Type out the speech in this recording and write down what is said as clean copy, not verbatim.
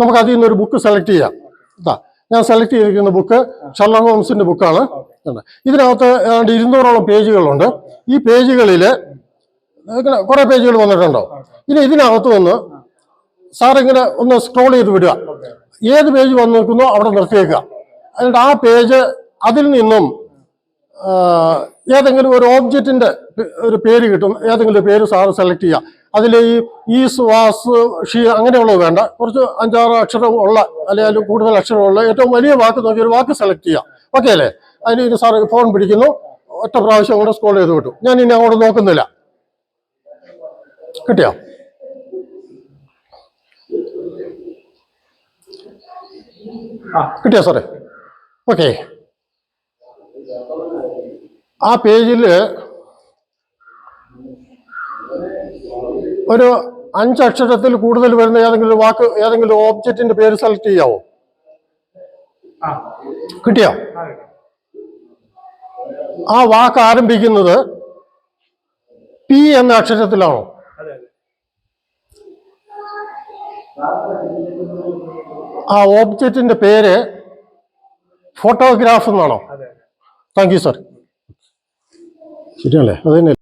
നമുക്ക് അതിൽ നിന്നൊരു ബുക്ക് സെലക്ട് ചെയ്യാം. ഞാൻ സെലക്ട് ചെയ്തിരിക്കുന്ന ബുക്ക് ഷെർലക് ഹോംസിന്റെ ബുക്കാണ്. ഇതിനകത്ത് ഏതാണ്ട് 200ഓളം പേജുകളുണ്ട്. ഈ പേജുകളിൽ കുറെ പേജുകൾ വന്നിട്ടുണ്ടോ? ഇനി ഇതിനകത്ത് നിന്ന് സാറിങ്ങനെ ഒന്ന് സ്ക്രോൾ ചെയ്ത് വിടുക. ഏത് പേജ് വന്ന് നിൽക്കുന്നോ അവിടെ നിർത്തിയേക്കുക. എന്നിട്ട് ആ പേജ് അതിൽ നിന്നും ഏതെങ്കിലും ഒരു ഓബ്ജക്റ്റിന്റെ ഒരു പേര് കിട്ടും. ഏതെങ്കിലും പേര് സാറ് സെലക്ട് ചെയ്യുക. അതിൽ ഈ ഈസ്, വാസ്, ഷീ അങ്ങനെയുള്ളത് വേണ്ട. കുറച്ച് 5-6 അക്ഷരം ഉള്ള അല്ലെങ്കിൽ കൂടുതൽ അക്ഷരമുള്ള ഏറ്റവും വലിയ വാക്ക് നോക്കി ഒരു വാക്ക് സെലക്ട് ചെയ്യുക. ഓക്കെ അല്ലേ? അതിന് ഇനി സാറ് ഫോൺ പിടിക്കുന്നു, ഒറ്റ പ്രാവശ്യം കൂടെ സ്ക്രോൾ ചെയ്ത് വിട്ടു. ഞാൻ ഇനി അങ്ങോട്ട് നോക്കുന്നില്ല. കിട്ടിയോ? കിട്ടിയോ സാറേ? ഓക്കെ. ആ പേജിൽ ഒരു 5 അക്ഷരത്തിൽ കൂടുതൽ വരുന്ന ഏതെങ്കിലും ഒരു വാക്ക്, ഏതെങ്കിലും ഓബ്ജക്റ്റിന്റെ പേര് സെലക്ട് ചെയ്യാവോ? കിട്ടിയോ? ആ വാക്ക് ആരംഭിക്കുന്നത് പി എന്ന അക്ഷരത്തിലാണോ? ആ ഓബ്ജക്റ്റിന്റെ പേര് ഫോട്ടോഗ്രാഫ് എന്നാണോ? Thank you sir. ശരിയല്ലേ? അത് തന്നെ.